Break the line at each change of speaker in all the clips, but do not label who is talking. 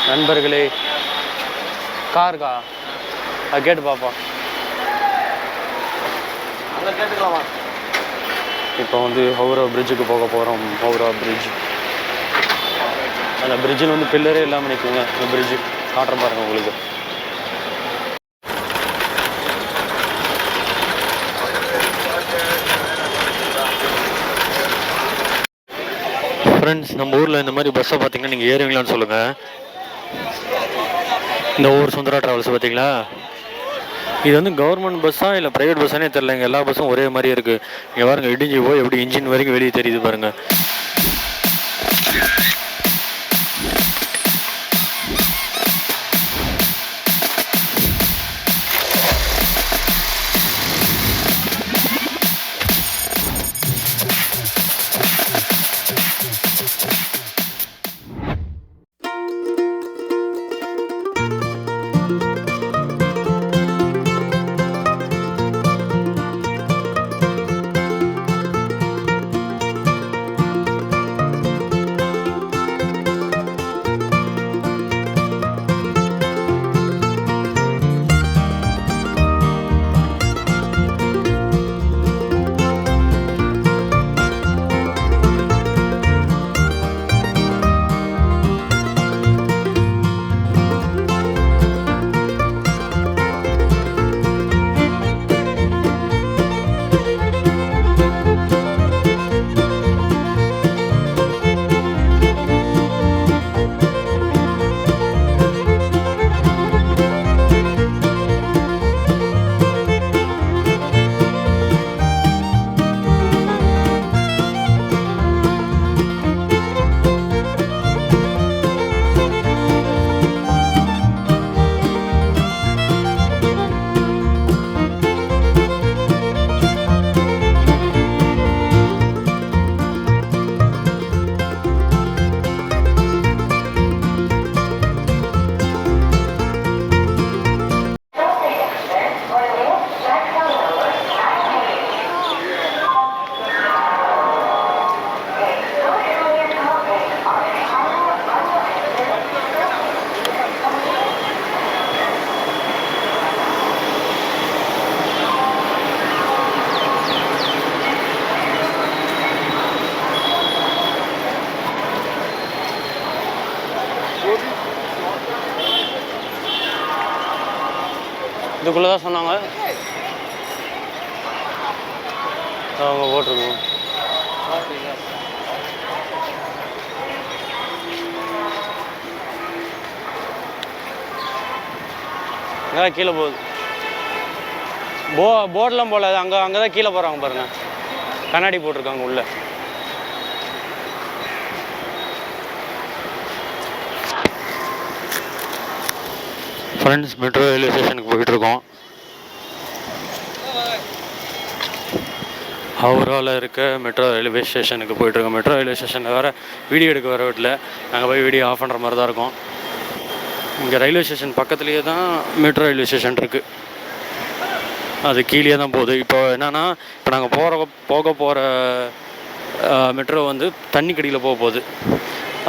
நண்பர்களே, காருக்கா அது கேட்டு பார்ப்போம்.
அங்கே கேட்டுக்கலாமா?
இப்போ வந்து ஹவுரா பிரிட்ஜுக்கு போக போகிறோம். ஹவுரா பிரிட்ஜ், அந்த பிரிட்ஜில் வந்து பில்லரே இல்லாமல் நிற்குங்க. இந்த பிரிட்ஜு காட்டுற பாருங்க உங்களுக்கு. ஃப்ரெண்ட்ஸ், நம்ம ஊரில் இந்த மாதிரி பஸ்ஸை பார்த்தீங்கன்னா நீங்கள் ஏறுவீங்களான்னு சொல்லுங்கள். இந்த ஊர் சுந்தரா ட்ராவல்ஸ் பார்த்தீங்களா, இது வந்து கவர்மெண்ட் பஸ்ஸா இல்லை ப்ரைவேட் பஸ்ஸானே தெரிலங்க. எல்லா பஸ்ஸும் ஒரே மாதிரி இருக்குது. இங்கே பாருங்க, இடிஞ்சு போய் எப்படி இன்ஜின் வரைக்கும் வெளியே தெரியுது பாருங்கள். இதுக்குள்ளே தான் சொன்னாங்க அவங்க போட்டிருக்கோம். அங்கே கீழே போகுது. போர்டெலாம் போகல, அங்கே தான் கீழே போகிறாங்க பாருங்கள். கண்ணாடி போட்டிருக்காங்க உள்ள. ஃப்ரெண்ட்ஸ், மெட்ரோ ரயில்வே ஸ்டேஷனுக்கு போயிட்டுருக்கோம். ஹவுராவில் இருக்க மெட்ரோ ரயில்வே ஸ்டேஷனுக்கு போயிட்டுருக்கோம். மெட்ரோ ரயில்வே ஸ்டேஷனில் வேறு வீடியோ எடுக்க வர வீட்டில் நாங்கள் போய் வீடியோ ஆஃப் பண்ணுற மாதிரி தான் இருக்கும். இங்கே ரயில்வே ஸ்டேஷன் பக்கத்துலேயே தான் மெட்ரோ ரயில்வே ஸ்டேஷன் இருக்குது. அது கீழே தான் போகுது. இப்போ என்னென்னா, இப்போ நாங்கள் போக போகிற மெட்ரோ வந்து தண்ணி கடியில் போகுது.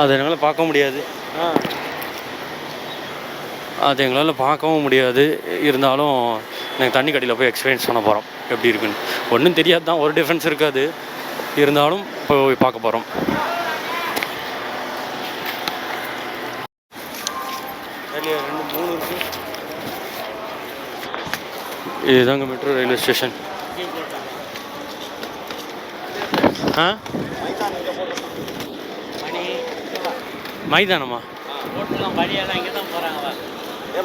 அது எங்களால் பார்க்க முடியாது. அது எங்களால் பார்க்கவும் முடியாது. இருந்தாலும் எனக்கு தண்ணி கடியில் போய் எக்ஸ்பீரியன்ஸ் பண்ண போகிறோம் எப்படி இருக்குன்னு. ஒன்றும் தெரியாது தான், ஒரு டிஃப்ரென்ஸ் இருக்காது. இருந்தாலும் போய் பார்க்க போகிறோம். இதுதாங்க மெட்ரோ ரயில்வே ஸ்டேஷன். மைதானமா?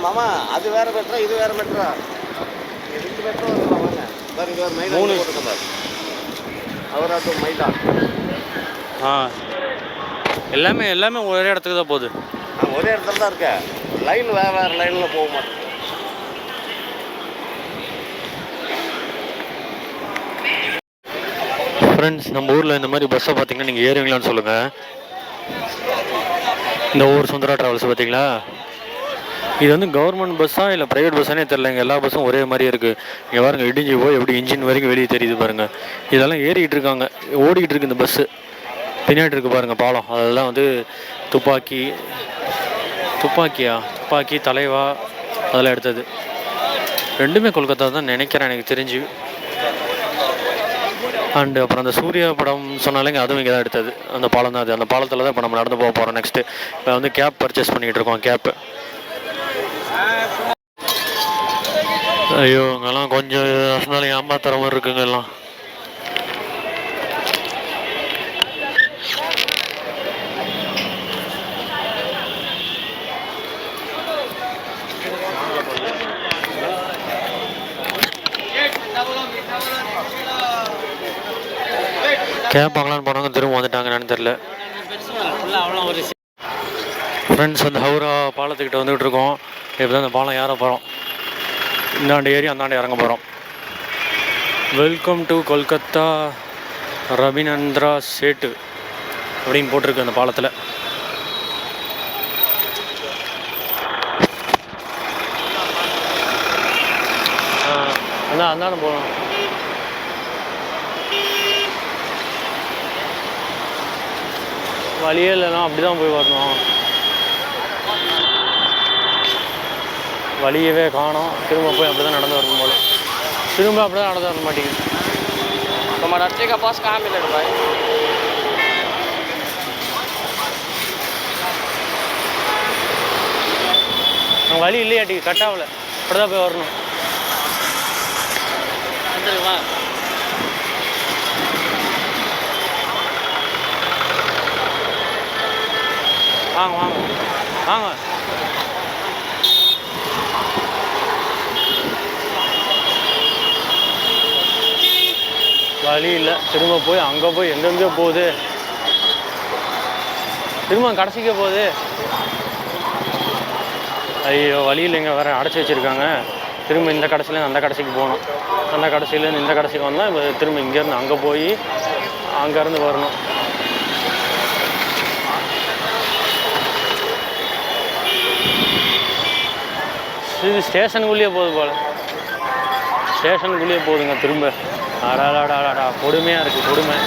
மாமா, அது வேற மெட்ரோ, இது வேற மெட்ரோ. ரெண்டு மெட்ரோ வாங்க. சார், இது ஒரு மைதான் போட்டுருக்கோம் சார். அவரா டு மைதான்.
எல்லாமே ஒரே இடத்துக்கு தான் போகுது.
ஒரே இடத்துல தான் இருக்க. லைன் வேறு லைனில் போக மாட்டேன்.
ஃப்ரெண்ட்ஸ், நம்ம ஊரில் இந்த மாதிரி பஸ்ஸை பார்த்தீங்கன்னா நீங்கள் ஏறுவீங்களான்னு சொல்லுங்கள். இந்த ஊர் சுந்தரா ட்ராவல்ஸ் பார்த்தீங்களா, இது வந்து கவர்மெண்ட் பஸ்ஸா இல்லை ப்ரைவேட் பஸ்ஸானே தெரிலங்க. எல்லா பஸ்ஸும் ஒரே மாதிரியே இருக்குது. இங்கே பாருங்க, இடிஞ்சு போய் எப்படி இன்ஜின் வரைக்கும் வெளியே தெரியுது பாருங்கள். இதெல்லாம் ஏறிக்கிட்டு இருக்காங்க, ஓடிக்கிட்டு இருக்குது இந்த பஸ்ஸு. பின்னாடி இருக்குது பாருங்கள் பாலம். அதெல்லாம் வந்து துப்பாக்கி துப்பாக்கி தலைவா அதெல்லாம் எடுத்தது. ரெண்டுமே கொல்கத்தா தான் நினைக்கிறேன் எனக்கு தெரிஞ்சு. அண்டு அப்புறம் அந்த சூர்யா படம் சொன்னாலேங்க அதுவும் இங்கே தான் எடுத்தது. அந்த பாலம் தான் அது. அந்த பாலத்தில் தான் இப்போ நம்ம நடந்து போக போகிறோம். நெக்ஸ்ட்டு இப்போ வந்து கேப் பர்ச்சேஸ் பண்ணிகிட்டு இருக்கோம். கேப்பு ஐயோ இங்கெல்லாம் கொஞ்சம் அரசாலும் ஏமாத்துற மாதிரி இருக்குங்க எல்லாம். கேப் வாங்கலான்னு போனாங்க, திரும்ப வந்துட்டாங்கன்னு தெரில. ஃப்ரெண்ட்ஸ் வந்து ஹவுரா பாலத்துக்கிட்ட வந்துகிட்டு இருக்கோம். இப்போ தான் அந்த பாலம் ஏற போகிறோம். இந்தாண்டு ஏறி அந்தாண்டு இறங்க போகிறோம். வெல்கம் டு கொல்கத்தா ரவீந்திரா சேட்டு அப்படின்னு போட்டிருக்கு அந்த பாலத்தில். அந்தாண்டு போகணும். வழியே இல்லைனா அப்படி தான் போய் வரணும். வழியவே காணோம். திரும்ப போய் அப்படி தான் நடந்து வரணும் போல. திரும்ப அப்படி தான் நடந்து வர மாட்டேங்குது. நம்ம ரத்தேக்கா பாஸ் காமில்லை பாய். வழி இல்லையாட்டி கட் ஆகல. அப்படி தான் போய் வரணும். வாங்க வாங்க வாங்க. வழி இல்லை. திரும்ப போய் அங்கே போய் எங்கெங்கேயோ போகுது. திரும்ப கடைசிக்கே போகுது. ஐயோ வழி இல்லைங்க, வேறு அடைச்சி வச்சுருக்காங்க. திரும்ப இந்த கடைசியிலேருந்து அந்த கடைசிக்கு போகணும். அந்த கடைசியிலேருந்து இந்த கடைசிக்கு வந்தால் இப்போ திரும்ப இங்கேருந்து அங்கே போய் அங்கேருந்து வரணும். இது ஸ்டேஷனுக்குள்ளேயே போகுது போல். ஸ்டேஷனுக்குள்ளேயே போகுதுங்க திரும்ப. அடாடாடாடா கொடுமையாக இருக்குது, கொடுமை.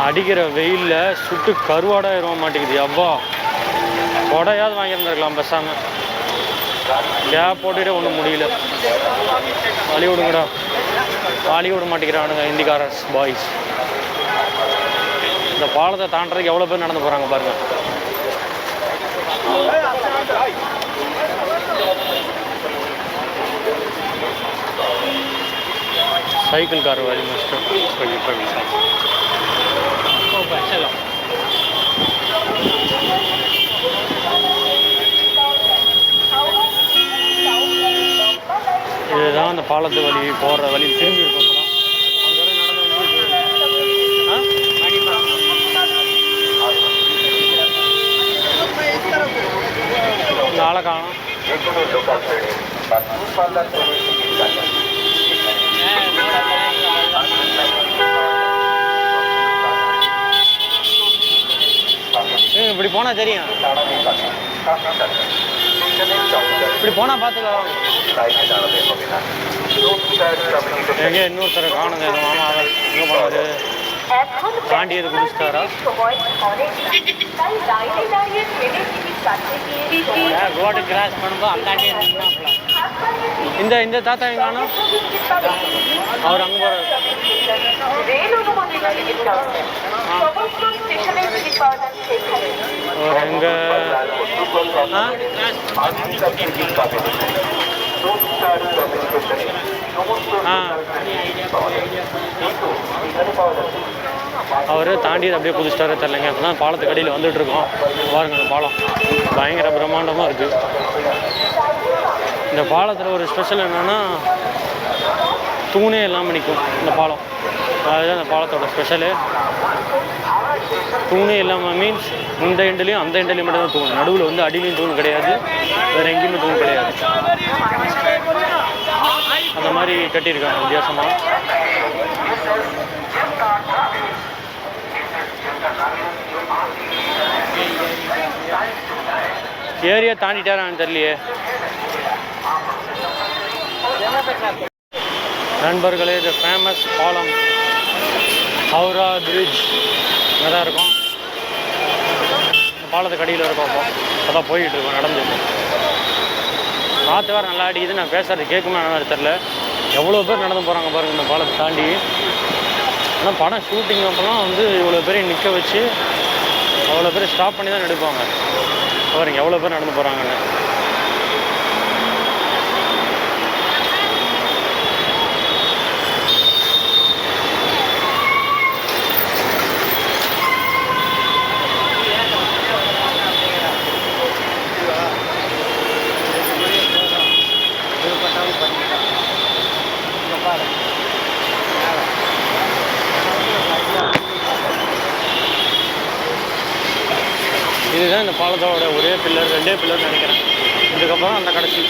அடிக்கிற வெயிலில் சுட்டு கருவாடாக இருக்க மாட்டேங்குது. அவ்வா கொடையாவது வாங்கியிருந்துருக்கலாம் பேசாமல். கேப் போட்டுகிட்டே ஒன்றும் முடியல. வழி விடுங்கடா. வழி விட மாட்டேங்கிறானுங்க ஹிந்திக்காரஸ் பாய்ஸ். இந்த பாலத்தை தாண்டறதுக்கு எவ்வளோ பேர் நடந்து போகிறாங்க பாருங்கள். साइकिल कार वाली मस्त இதுதான் அந்த பாலத்து வழி போகிற வழி. திரும்பி இருக்கும் நாளை காணும். இப்படி போனா தெரியும். இப்படி போனா பார்த்துக்கலாம். எங்கே இன்னொருத்தர் காணுங்க. மாமா எங்கே போனாரு? தாண்டியது குடிச்சிட்டாரா? ரோடு கிராஸ் பண்ணும்போது அந்தாண்டியே நின்னாப்ல. இந்த தாத்தா எங்க காணும்? அவர் அங்கே போகிறார். எங்க அவர் தாண்டி அப்படியே புதுஸ்டாரே தெரிலங்க. அப்போ தான் பாலத்துக்கு அடியில் வந்துட்டு இருக்கோம். பாருங்க அந்த பாலம் பயங்கர பிரம்மாண்டமாக இருக்குது. இந்த பாலத்தில் ஒரு ஸ்பெஷல் என்னென்னா தூணே இல்லாமல் நிற்கும் இந்த பாலம். அதுதான் இந்த பாலத்தோட ஸ்பெஷலு. தூணே இல்லாமல் மீன்ஸ் இந்த எண்டுலேயும் அந்த எண்டுலேயும் மட்டும் தான் தூண். நடுவில் வந்து அடியிலையும் தூண் கிடையாது, வேறு எங்கேயுமே தூண் கிடையாது. அந்த மாதிரி கட்டியிருக்காங்க வித்தியாசமாக. ஏரியா தாண்டிட்டாரான்னு தெரியலையே. நண்பர்களே, இது ஃபேமஸ் பாலம் ஹவுரா பிரிட்ஜ். இங்கே தான் இருக்கும். பாலத்துக்கு அடியில் இருக்கோம். அதான் போயிட்டு இருக்கோம் நடந்து. காற்று வேறு நல்லா அடிக்குது. நான் பேசுறது கேட்குமா என்னன்னு தெரில. எவ்வளோ பேர் நடந்து போகிறாங்க பாருங்கள் இந்த பாலத்தை தாண்டி. ஆனால் படம் ஷூட்டிங் அப்போலாம் வந்து இவ்வளோ பேரையும் நிற்க வச்சு அவ்வளோ பேர் ஸ்டாப் பண்ணி தான் எடுப்பாங்க. பாருங்க எவ்வளோ பேர் நடந்து போகிறாங்கன்னு. இதுதான் இந்த பாலத்தோட ஒரே பில்லர், 2 பில்லர்னு நினைக்கிறேன். இதுக்கப்புறம் அந்த கடைசி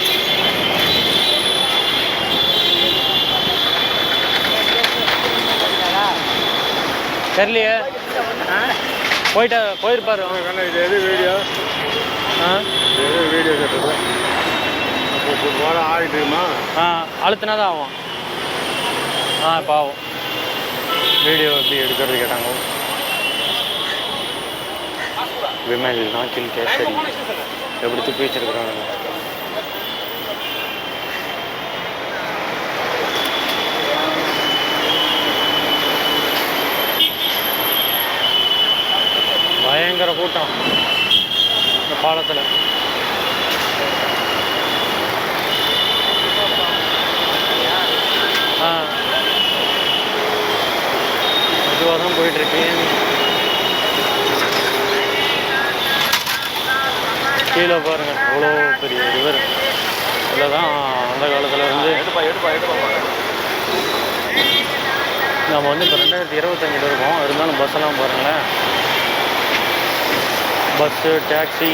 தெரியலையே. போயிருப்பாரு.
இது எது வீடியோ? எது வீடியோ கேட்டது? போட ஆடிட்டு இருக்குமா?
அழுத்தினா தான் ஆகும். பாவம் வீடியோ எப்படி எடுக்கிறது கேட்டாங்க. விமல் நாக்கில் கேசரி எப்படி துப்பி வச்சிருக்கிறாங்க. பயங்கர கூட்டம் இந்த பாலத்தில். மெதுவாக தான் போயிட்டுருக்கு. கீழே பாருங்கள் எவ்வளோ பெரிய ரிவர். இதில் தான் அந்த காலத்தில் இருந்து நம்ம வந்து இப்போ 2025 இருக்கோம். இருந்தாலும் பஸ்ஸெல்லாம் பாருங்களேன். Bus, taxi